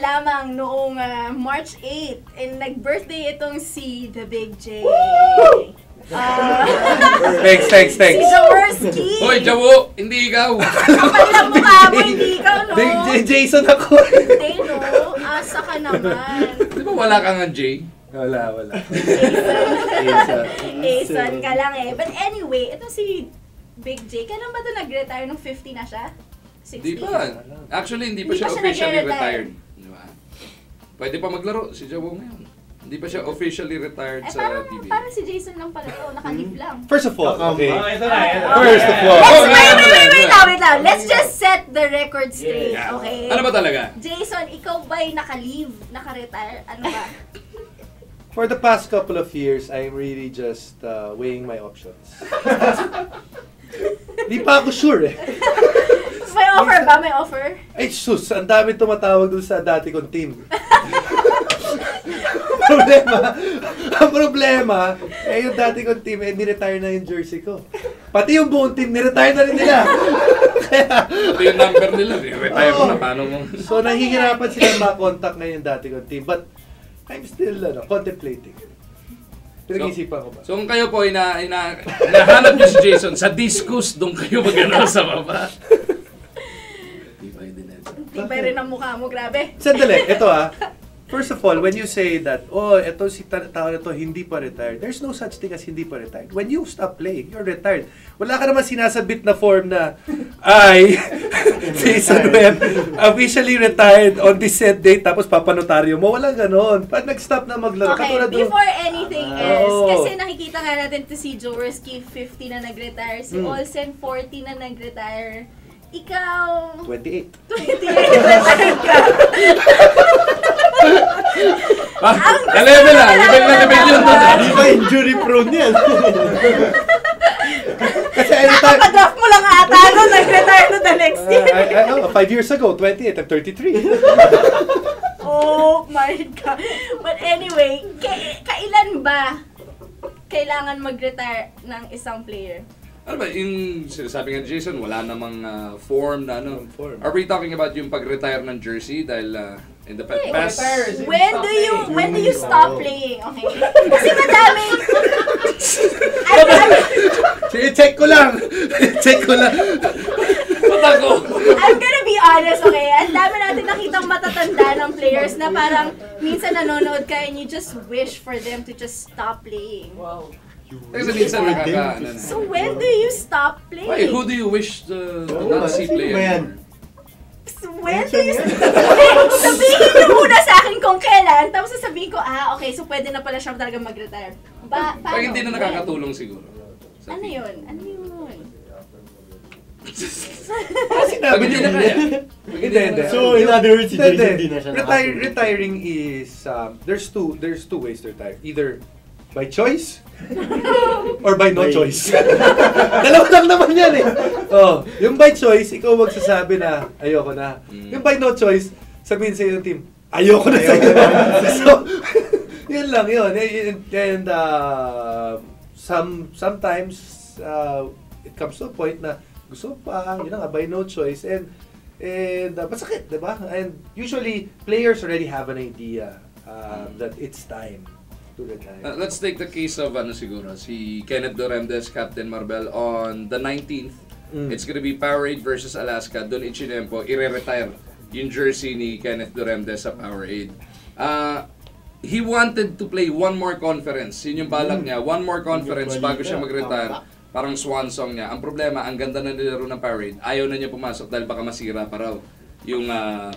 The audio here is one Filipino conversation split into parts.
lamang noong March 8 and nag-birthday itong si The Big J. Thanks. Si Jaworski. Hoy, Jawo! Hindi ikaw! Kapal lang mukha mo, hindi ikaw, no? Jason ako. Hindi, no? Asa ka naman. Di ba wala ka nga, Jay? Wala. Ason ka lang eh. But anyway, ito si Big J. Kailan ba ito nag-retire? Nung 50 na siya? 60? Di pa. Actually, hindi pa siya officially retired. Di ba? Pwede pa maglaro si Jawo ngayon. Hindi pa siya officially retired sa PBA. Parang si Jason lang pala ito. Naka-leave lang. First of all, okay. Ito na. First of all. Wait lang. Let's just set the record straight. Okay? Ano ba talaga? Jason, ikaw ba'y naka-leave? Naka-retire? Ano ba? For the past couple of years, I'm really just weighing my options. Di pa ako sure eh. May offer ba? May offer? Ay sus, ang dami tumatawag dun sa dati kong team. Ang problema, yung dati kong team, ni-retire na yung jersey ko. Pati yung buong team, ni-retire na rin nila. Ito yung number nila, retire mo na, paano mo? So, nahihirapan sila ma-contact na yung dati kong team. But, I'm still contemplating. Pinag-isipan ko ba? So, kung kayo po, hinahanap niyo si Jason, sa discus, doon kayo mag-ano sa baba. Tibay rin ang mukha mo, grabe. Sandali, ito First of all, when you say that, eto si tao na to hindi pa retired, there's no such thing as hindi pa retired. When you stop playing, you're retired. Wala ka naman sinasabit na form na, Jason Webb, officially retired on this set date, tapos papanotaryo mo. Wala ganon. Pag nag-stop na maglaro, okay, before anything else, kasi nakikita nga natin to si Jaworski, 50 na nag-retire, si Olsen, 40 na nag-retire. Ikaw... 28. 28 retire ka. Level na yun doon. Hindi ba injury prone yan? Kasi nakapadraft mo lang ata nun, nag-retire no the next year. 5 years ago, 28, I'm 33. Oh my God. But anyway, kailan ba kailangan mag-retire ng isang player? Ano ba, yung sinasabi nga ni Jason, wala namang form na ano. Form. Are we talking about yung pag-retire ng jersey dahil in the past? When do you stop playing? Okay. Kasi madami. Check ko lang. Patako. I'm gonna be honest, okay? Ang dami natin nakitang matatanda ng players na parang minsan nanonood ka and you just wish for them to just stop playing. Wow. Kasi minsan So when do you stop playing? Wait, who do you wish to not see play anymore? So when do you sabihin niyo muna sa akin kung kailan, tapos sasabihin ko, okay, so pwede na pala siya talaga mag-retire. Paano? Pag hindi na nakakatulong siguro. Ano yun? Ano yun? Pag hindi na kaya. Hindi. So in other words, si Jason hindi na siya retiring is, there's two ways to retire. Either by choice or by no choice. Dalawa lang naman yan eh. Yung by choice, ikaw magsasabi na ayoko na. Yung by no choice, sabihin sa iyong team, ayoko na sa'yo. So, yun lang yun. And sometimes it comes to a point na gusto pa, yun nga, by no choice. And masakit, diba? And usually, players already have an idea that it's time. Let's take the case of siguro si Kenneth Doremdes, Captain Marbel on the 19th. It's gonna be Powerade versus Alaska. Doon Ichinempo i-retire yung jersey ni Kenneth Doremdes sa Powerade. He wanted to play one more conference. Yun yung balak niya. One more conference bago siya mag-retire. Parang swan song niya. Ang problema, ang ganda na nilaro ng Powerade. Ayaw na niya pumasok dahil baka masira pa raw yung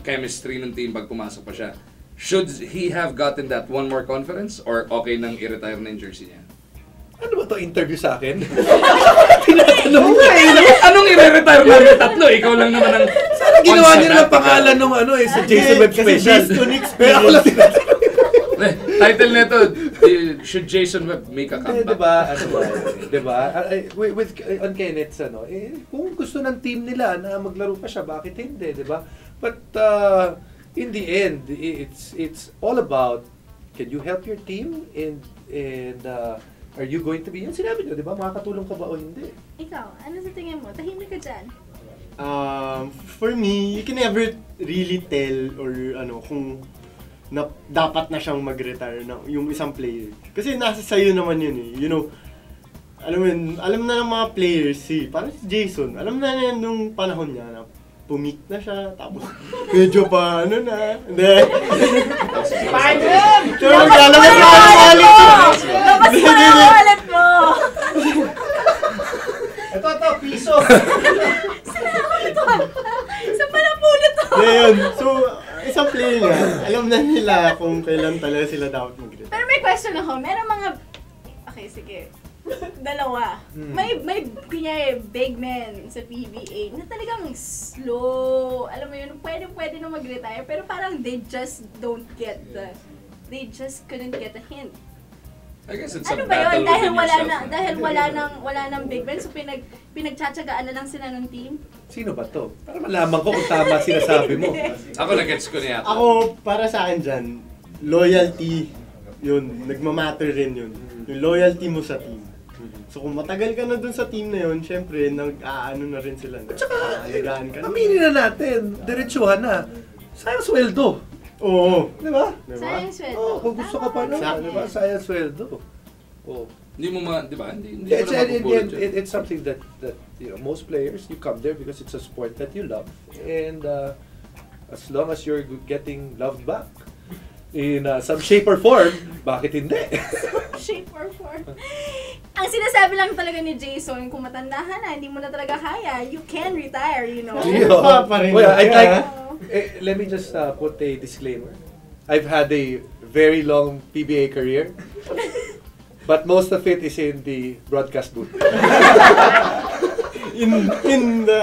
chemistry ng team pag pumasok pa siya. Should he have gotten that one more conference or okay nang i-retire na yung jersey niya? Ano ba to interview sa akin? Tinatanong mo Anong i-retire namin tatlo? Ikaw lang naman ang... Sana ginawa niya ng pangalan nung sa Jason Webb Special. Pero ako lang tinatanong. Title nito, should Jason Webb make a comeback? Diba? On Kenneth, kung gusto ng team nila na maglaro pa siya, bakit hindi, diba? But, in the end, it's all about, can you help your team and are you going to be, yun sinabi nyo, di ba? Makakatulong ka ba o hindi? Ikaw, ano sa tingin mo? Tahimik ka dyan. For me, you can never really tell or kung dapat na siyang mag-retire na yung isang player. Kasi nasa sayo naman yun eh. You know, alam na ng mga players parang si Jason, alam na yan nung panahon niya na pumik na siya, tapos medyo pa na. Hindi. Spider! Pero maglalabas na ang wallet mo! Labas mo ang wallet mo! Ito, piso! Sa palapulot to! Ngayon, so, isang player nga, alam na nila kung kailan talaga sila dapat mag-retire. Pero may question ako, meron mga... Okay, sige. Dalawa. May kunyari, big men sa PBA na talagang slow. Alam mo yun, pwede na mag-retire, pero parang they just couldn't get a hint. I guess it's Ano a ba yun? battle Dahil within yourself. dahil wala nang big men, so pinagtsatsagaan na lang sila ng team? Sino ba to? Para malaman ko kung tama sinasabi mo. Ako na-gets ko niya. Ako, para sa akin dyan, loyalty, yun, nagmamatter rin yun. Yung loyalty mo sa team. So kung matagal ka na dun sa team na yun, syempre, nag-aano na rin sila. Alagaan ka na. Aminin na natin, diretsuhan na. Sayang sweldo. Oo. Di ba? Diba? Sayang sweldo. Oo, kung gusto ka pa Tama. di ba? Sayang sweldo. Oo. Hindi mo di ba? Hindi mo It's, na mapupulot yun. it's something that you know, most players, you come there because it's a sport that you love. And as long as you're getting loved back in some shape or form, bakit hindi? Shape or form. Ang sinasabi lang talaga ni Jason, kung matanda ka na, hindi mo na talaga kaya, you can retire, you know? Pa rin. Well, I'd like, Oo. let me just put a disclaimer. I've had a very long PBA career, but most of it is in the broadcast booth. In the